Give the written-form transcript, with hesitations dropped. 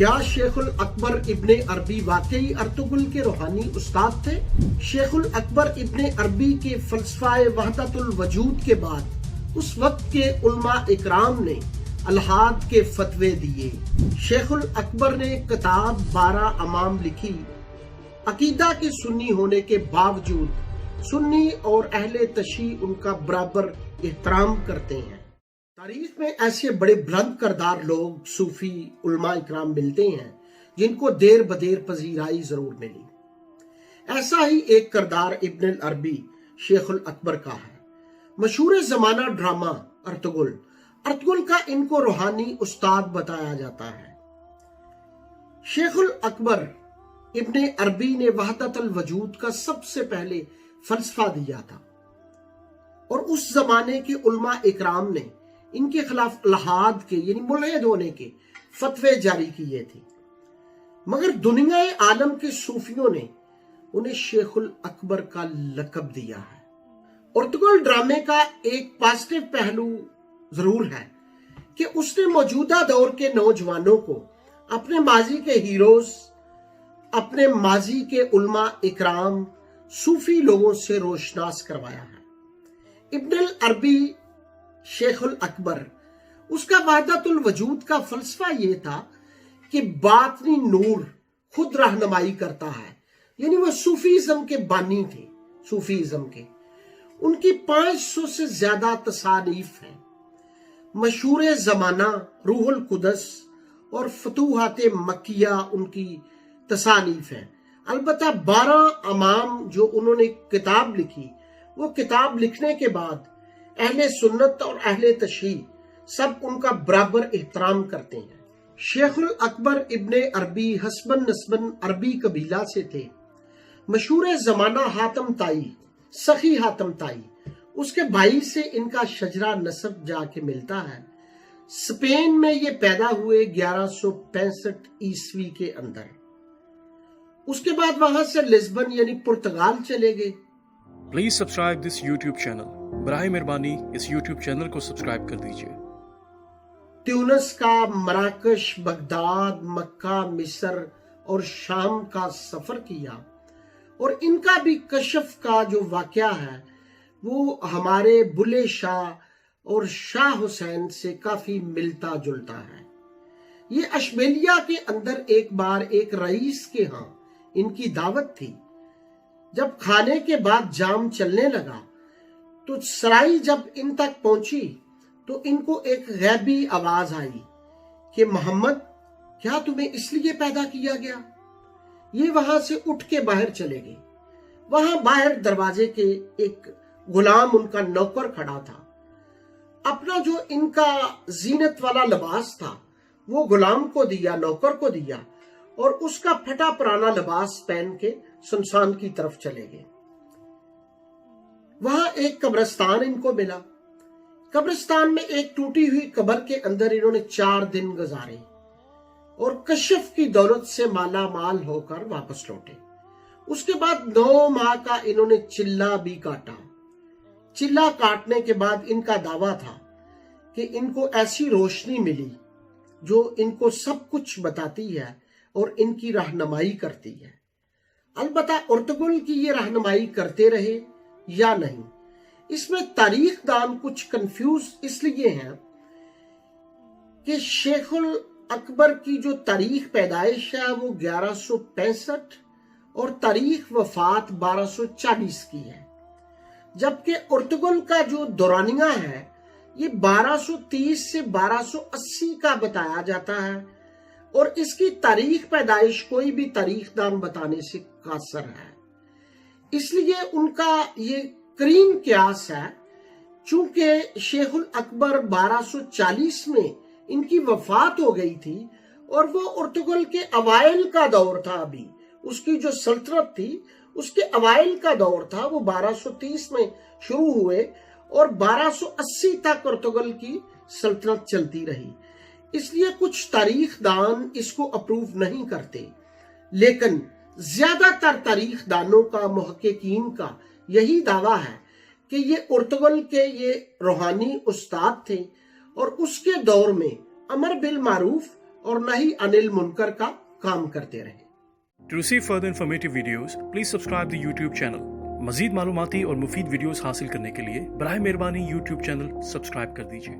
کیا شیخ الاکبر ابن عربی واقعی ارطغرل کے روحانی استاد تھے؟ شیخ الاکبر ابن عربی کے فلسفہ وحدت الوجود کے بعد اس وقت کے علماء اکرام نے الحاد کے فتوے دیے۔ شیخ الاکبر نے کتاب 12 امام لکھی۔ عقیدہ کے سنی ہونے کے باوجود سنی اور اہل تشیع ان کا برابر احترام کرتے ہیں۔ تاریخ میں ایسے بڑے بلند کردار لوگ صوفی علماء اکرام ملتے ہیں جن کو دیر بدیر پذیرائی ضرور ملی۔ ایسا ہی ایک کردار ابن العربی شیخ الاکبر کا ہے۔ مشہور زمانہ ڈرامہ ارطغرل کا ان کو روحانی استاد بتایا جاتا ہے۔ شیخ الاکبر ابن عربی نے وحدت الوجود کا سب سے پہلے فلسفہ دیا تھا اور اس زمانے کے علماء اکرام نے ان کے خلاف الحاد کے یعنی ملحد ہونے کے فتوے جاری کیے تھے، مگر دنیا عالم کے صوفیوں نے انہیں شیخ الاکبر کا لقب دیا ہے۔ ارطغرل ڈرامے کا ایک پازیٹیو پہلو ضرور ہے کہ اس نے موجودہ دور کے نوجوانوں کو اپنے ماضی کے ہیروز، اپنے ماضی کے علماء اکرام، صوفی لوگوں سے روشناس کروایا ہے۔ ابن العربی شیخ الاکبر، اس کا وحدت الوجود کا فلسفہ یہ تھا کہ باطنی نور خود رہنمائی کرتا ہے، یعنی وہ صوفیزم کے بانی تھے۔ صوفیزم کے ان کی 500 سے زیادہ تصانیف ہیں۔ مشہور زمانہ روح القدس اور فتوحات مکیہ ان کی تصانیف ہیں۔ البتہ 12 امام جو انہوں نے کتاب لکھی، وہ کتاب لکھنے کے بعد اہل سنت اور اہل تشیع سب ان کا برابر احترام کرتے ہیں۔ شیخ الاکبر ابن عربی حسبن نسبن عربی قبیلہ سے تھے۔ مشہور زمانہ حاتم طائی، سخی حاتم طائی، اس کے بھائی سے ان کا شجرہ نسب جا کے ملتا ہے۔ اسپین میں یہ پیدا ہوئے 1165 عیسوی کے اندر۔ اس کے بعد وہاں سے لزبن یعنی پرتگال چلے گئے۔ Please subscribe this YouTube channel. براہ مہربانی اس یوٹیوب چینل کو سبسکرائب کر دیجیے۔ تیونس کا، مراکش، بغداد، مکہ، مصر اور شام کا سفر کیا، اور ان کا بھی کشف کا جو واقعہ ہے وہ ہمارے بلے شاہ اور شاہ حسین سے کافی ملتا جلتا ہے۔ یہ اشبیلیہ کے اندر ایک بار ایک رئیس کے ہاں ان کی دعوت تھی۔ جب کھانے کے بعد جام چلنے لگا تو سرائی جب ان تک پہنچی تو ان کو ایک غیبی آواز آئی کہ محمد، کیا تمہیں اس لیے پیدا کیا گیا؟ یہ وہاں سے اٹھ کے باہر چلے گئے۔ وہاں باہر دروازے کے ایک غلام ان کا نوکر کھڑا تھا۔ اپنا جو ان کا زینت والا لباس تھا وہ غلام کو دیا، نوکر کو دیا، اور اس کا پھٹا پرانا لباس پہن کے سنسان کی طرف چلے گئے۔ وہاں ایک قبرستان ان کو ملا۔ قبرستان میں ایک ٹوٹی ہوئی قبر کے اندر انہوں نے 4 دن گزارے اور کشف کی دولت سے مالا مال ہو کر واپس لوٹے۔ اس کے بعد 9 ماہ کا انہوں نے چلہ بھی کاٹا۔ چلہ کاٹنے کے بعد ان کا دعویٰ تھا کہ ان کو ایسی روشنی ملی جو ان کو سب کچھ بتاتی ہے اور ان کی رہنمائی کرتی ہے۔ البتہ ارطغرل کی یہ رہنمائی کرتے رہے یا نہیں، اس میں تاریخ دان کچھ کنفیوز اس لیے ہیں کہ شیخ الاکبر کی جو تاریخ پیدائش ہے وہ 1165 اور تاریخ وفات 1240 کی ہے، جبکہ ارطغرل کا جو دورانیہ ہے یہ 1230 سے 1280 کا بتایا جاتا ہے، اور اس کی تاریخ پیدائش کوئی بھی تاریخ دان بتانے سے قاصر ہے۔ اس لیے ان کا یہ کریم قیاس ہے، چونکہ شیخ الاکبر 1240 میں ان کی وفات ہو گئی تھی اور وہ ارطغرل کے اوائل کا دور تھا، ابھی اس کی جو سلطنت تھی اس کے اوائل کا دور تھا، وہ 1230 میں شروع ہوئے اور 1280 تک ارطغرل کی سلطنت چلتی رہی۔ اس لیے کچھ تاریخ دان اس کو اپروو نہیں کرتے، لیکن زیادہ تر تاریخ دانوں کا، محققین کا یہی دعویٰ ہے کہ یہ ارطغرل کے یہ روحانی استاد تھے اور اس کے دور میں امر بالمعروف اور نہ ہی انل منکر کا کام کرتے رہے۔ To receive further informative videos, please subscribe the YouTube channel. مزید معلوماتی اور مفید ویڈیوز حاصل کرنے کے لیے براہ مہربانی YouTube چینل سبسکرائب کر دیجیے۔